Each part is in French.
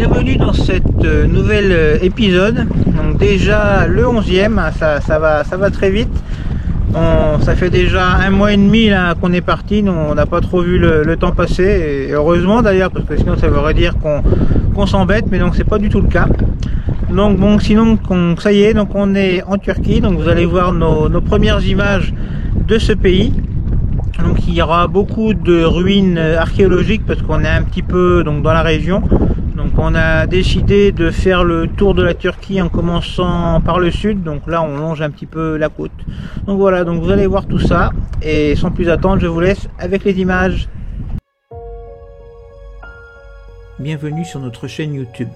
bienvenue dans cette nouvel épisode. Donc déjà le 11e, ça va très vite. Ça fait déjà un mois et demi là qu'on est parti, nous on n'a pas trop vu le temps passer, et heureusement d'ailleurs, parce que sinon ça voudrait dire qu'on s'embête, mais donc c'est pas du tout le cas. Donc bon, sinon ça y est, donc on est en Turquie, donc vous allez voir nos premières images de ce pays. Donc il y aura beaucoup de ruines archéologiques parce qu'on est un petit peu donc dans la région. Donc on a décidé de faire le tour de la Turquie en commençant par le sud. Donc là on longe un petit peu la côte. Donc voilà, donc vous allez voir tout ça. Et sans plus attendre, je vous laisse avec les images. Bienvenue sur notre chaîne YouTube.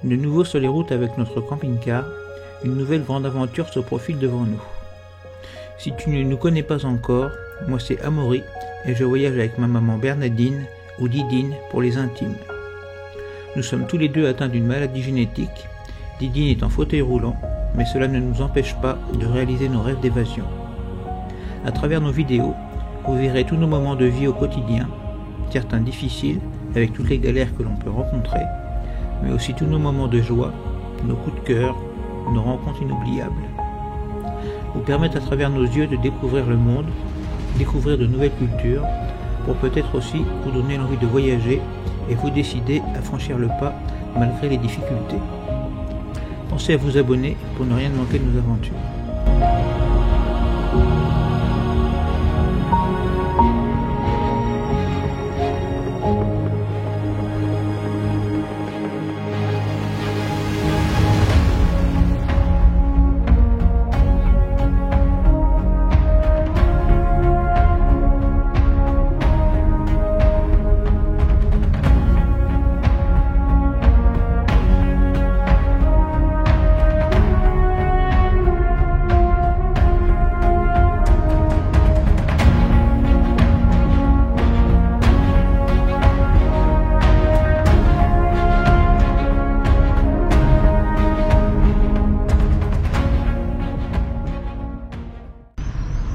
De nouveau sur les routes avec notre camping-car, une nouvelle grande aventure se profile devant nous. Si tu ne nous connais pas encore, moi c'est Amaury et je voyage avec ma maman Bernadine ou Didine pour les intimes. Nous sommes tous les deux atteints d'une maladie génétique. Didine est en fauteuil roulant, mais cela ne nous empêche pas de réaliser nos rêves d'évasion. À travers nos vidéos, vous verrez tous nos moments de vie au quotidien, certains difficiles avec toutes les galères que l'on peut rencontrer, mais aussi tous nos moments de joie, nos coups de cœur, nos rencontres inoubliables. Vous permettre à travers nos yeux de découvrir le monde, découvrir de nouvelles cultures, pour peut-être aussi vous donner l'envie de voyager et vous décider à franchir le pas malgré les difficultés. Pensez à vous abonner pour ne rien manquer de nos aventures.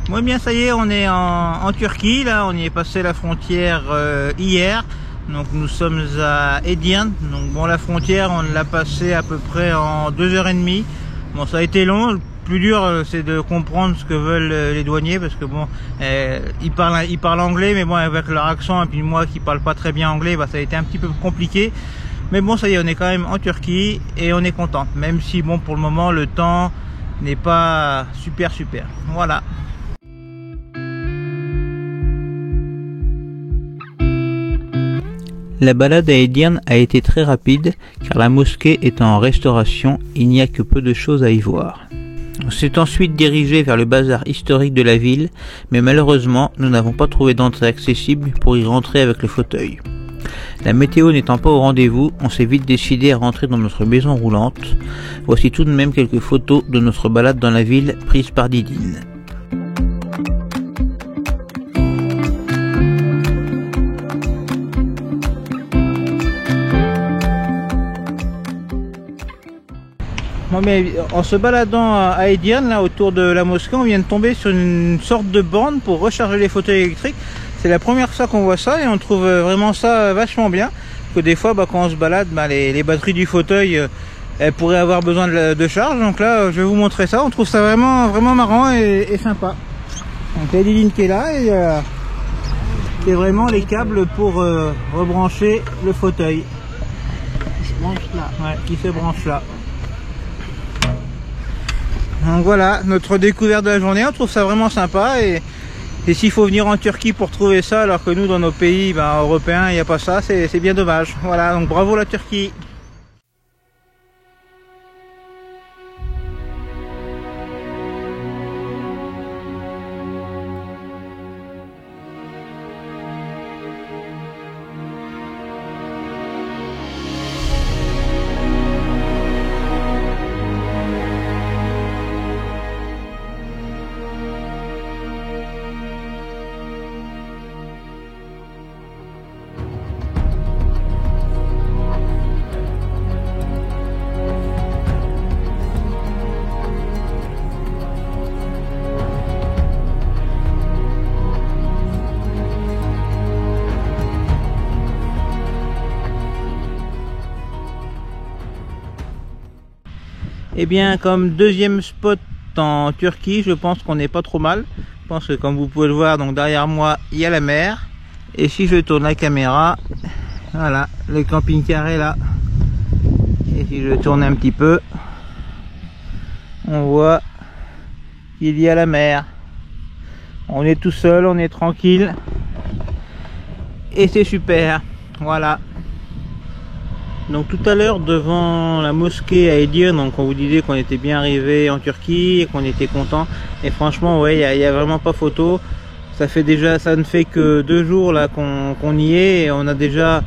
Bon, bien ça y est, on est en Turquie, là on y est passé la frontière hier. Donc nous sommes à Edirne. Donc bon, la frontière on l'a passée à peu près en 2h30. Bon, ça a été long. Le plus dur c'est de comprendre ce que veulent les douaniers, parce que bon, ils parlent anglais, mais bon, avec leur accent, et puis moi qui parle pas très bien anglais, bah, ça a été un petit peu compliqué. Mais bon, ça y est, on est quand même en Turquie et on est content, même si bon, pour le moment le temps n'est pas super. Voilà. La balade à Edirne a été très rapide, car la mosquée étant en restauration, il n'y a que peu de choses à y voir. On s'est ensuite dirigé vers le bazar historique de la ville, mais malheureusement, nous n'avons pas trouvé d'entrée accessible pour y rentrer avec le fauteuil. La météo n'étant pas au rendez-vous, on s'est vite décidé à rentrer dans notre maison roulante. Voici tout de même quelques photos de notre balade dans la ville prises par Didine. Bon, mais en se baladant à Edirne, là autour de la mosquée, on vient de tomber sur une sorte de borne pour recharger les fauteuils électriques. C'est la première fois qu'on voit ça et on trouve vraiment ça vachement bien. Que des fois, bah, quand on se balade, bah, les batteries du fauteuil, elles pourraient avoir besoin de charge. Donc là, je vais vous montrer ça. On trouve ça vraiment marrant et sympa. Donc il y a Didine qui est là et c'est vraiment les câbles pour rebrancher le fauteuil. Qui se branche là. Ouais, qui se branche là. Donc voilà, notre découverte de la journée, on trouve ça vraiment sympa, et s'il faut venir en Turquie pour trouver ça, alors que nous dans nos pays européens il n'y a pas ça, c'est bien dommage. Voilà, donc bravo la Turquie. Et bien comme deuxième spot en Turquie, je pense qu'on n'est pas trop mal. Je pense que comme vous pouvez le voir, donc derrière moi il y a la mer. Et si je tourne la caméra, voilà, le camping-car est là. Et si je tourne un petit peu, on voit qu'il y a la mer. On est tout seul, on est tranquille. Et c'est super. Voilà. Donc tout à l'heure devant la mosquée à Edir, donc on vous disait qu'on était bien arrivé en Turquie et qu'on était content. Et franchement, ouais, il y a vraiment pas photo. Ça ne fait que 2 jours là qu'on y est, et on a déjà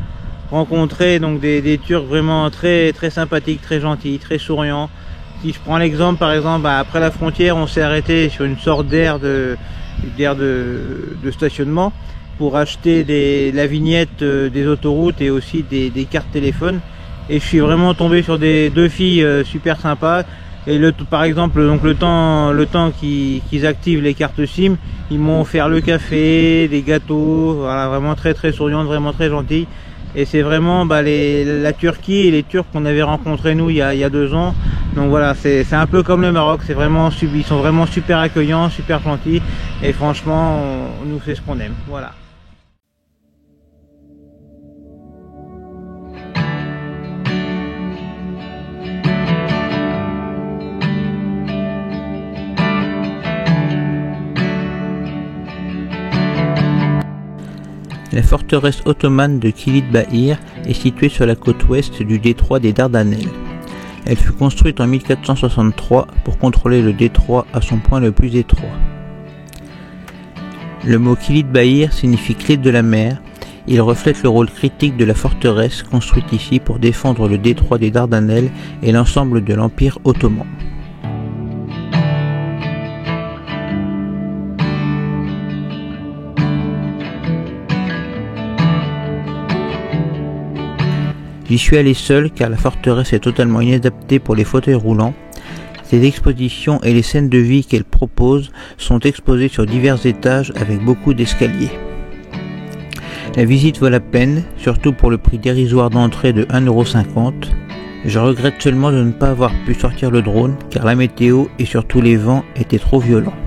rencontré donc des Turcs vraiment très sympathiques, très gentils, très souriants. Si je prends l'exemple, par exemple, après la frontière, on s'est arrêté sur une sorte d'aire de stationnement pour acheter la vignette des autoroutes et aussi des cartes téléphones. Et je suis vraiment tombé sur deux filles super sympas. Et par exemple, donc le temps qu'ils activent les cartes SIM, ils m'ont offert le café, des gâteaux, voilà, vraiment très souriantes, vraiment très gentilles. Et c'est vraiment la Turquie et les Turcs qu'on avait rencontrés nous il y a 2 ans. Donc voilà, c'est un peu comme le Maroc, ils sont vraiment super accueillants, super gentils. Et franchement, nous c'est ce qu'on aime. Voilà. La forteresse ottomane de Kilit-Bahir est située sur la côte ouest du détroit des Dardanelles. Elle fut construite en 1463 pour contrôler le détroit à son point le plus étroit. Le mot Kilit-Bahir signifie clé de la mer. Il reflète le rôle critique de la forteresse construite ici pour défendre le détroit des Dardanelles et l'ensemble de l'Empire ottoman. J'y suis allé seul car la forteresse est totalement inadaptée pour les fauteuils roulants. Ses expositions et les scènes de vie qu'elle propose sont exposées sur divers étages avec beaucoup d'escaliers. La visite vaut la peine, surtout pour le prix dérisoire d'entrée de 1,50 €. Je regrette seulement de ne pas avoir pu sortir le drone car la météo et surtout les vents étaient trop violents.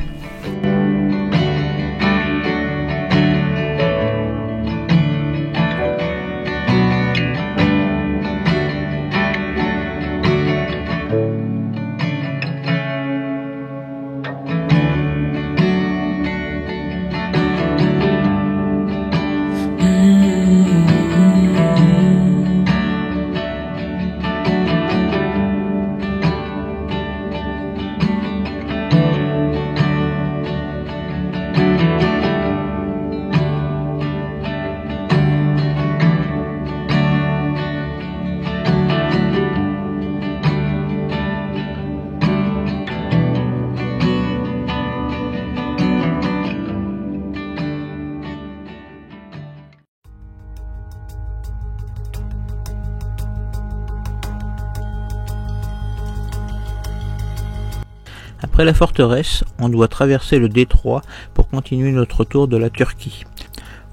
Après la forteresse, on doit traverser le détroit pour continuer notre tour de la Turquie.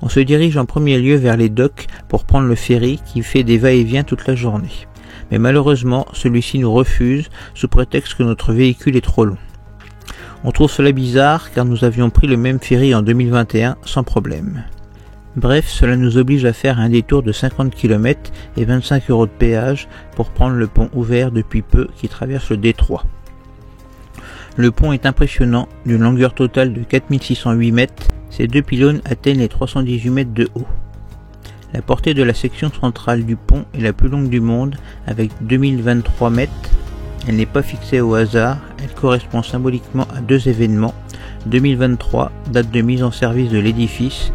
On se dirige en premier lieu vers les docks pour prendre le ferry qui fait des va-et-vient toute la journée. Mais malheureusement, celui-ci nous refuse sous prétexte que notre véhicule est trop long. On trouve cela bizarre car nous avions pris le même ferry en 2021 sans problème. Bref, cela nous oblige à faire un détour de 50 km et 25 € de péage pour prendre le pont ouvert depuis peu qui traverse le détroit. Le pont est impressionnant, d'une longueur totale de 4608 mètres, ces 2 pylônes atteignent les 318 mètres de haut. La portée de la section centrale du pont est la plus longue du monde, avec 2023 mètres. Elle n'est pas fixée au hasard, elle correspond symboliquement à 2 événements. 2023, date de mise en service de l'édifice,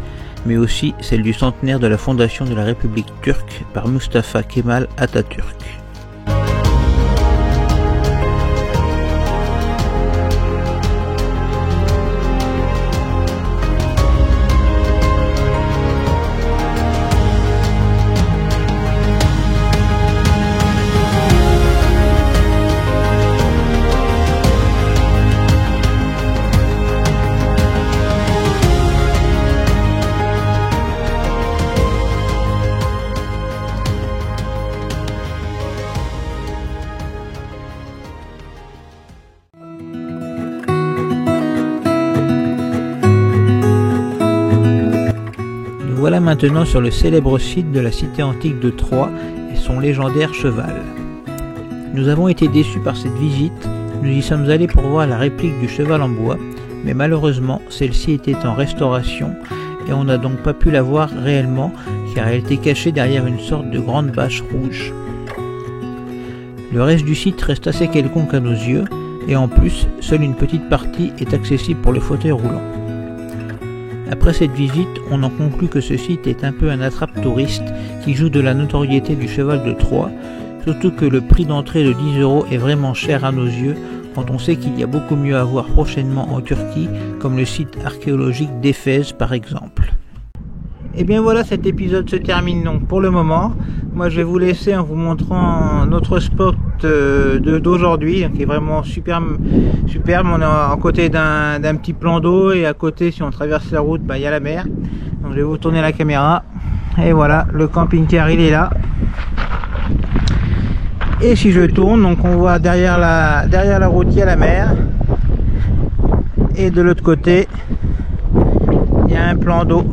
mais aussi celle du centenaire de la fondation de la République turque par Mustafa Kemal Atatürk. voilà maintenant sur le célèbre site de la cité antique de Troie et son légendaire cheval. Nous avons été déçus par cette visite, nous y sommes allés pour voir la réplique du cheval en bois, mais malheureusement celle-ci était en restauration et on n'a donc pas pu la voir réellement car elle était cachée derrière une sorte de grande bâche rouge. Le reste du site reste assez quelconque à nos yeux et en plus, seule une petite partie est accessible pour le fauteuil roulant. Après cette visite, on en conclut que ce site est un peu un attrape-touriste qui joue de la notoriété du cheval de Troie, surtout que le prix d'entrée de 10 € est vraiment cher à nos yeux quand on sait qu'il y a beaucoup mieux à voir prochainement en Turquie, comme le site archéologique d'Éphèse par exemple. Et bien voilà, cet épisode se termine donc pour le moment. Moi je vais vous laisser en vous montrant notre spot d'aujourd'hui, qui est vraiment superbe. On est à côté d'un petit plan d'eau et à côté, si on traverse la route, il y a la mer. Donc je vais vous tourner la caméra. Et voilà, le camping-car il est là. Et si je tourne, donc on voit derrière la route il y a la mer. Et de l'autre côté, il y a un plan d'eau.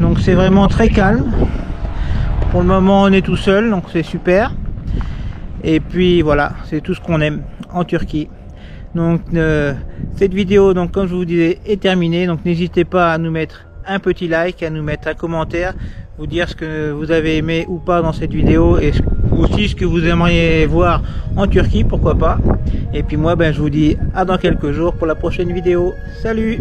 Donc c'est vraiment très calme. Pour le moment on est tout seul, donc c'est super. Et puis voilà, c'est tout ce qu'on aime en Turquie. Donc cette vidéo, donc comme je vous disais, est terminée. Donc n'hésitez pas à nous mettre un petit like, à nous mettre un commentaire, vous dire ce que vous avez aimé ou pas dans cette vidéo et aussi ce que vous aimeriez voir en Turquie, pourquoi pas. Et puis moi je vous dis à dans quelques jours pour la prochaine vidéo. Salut!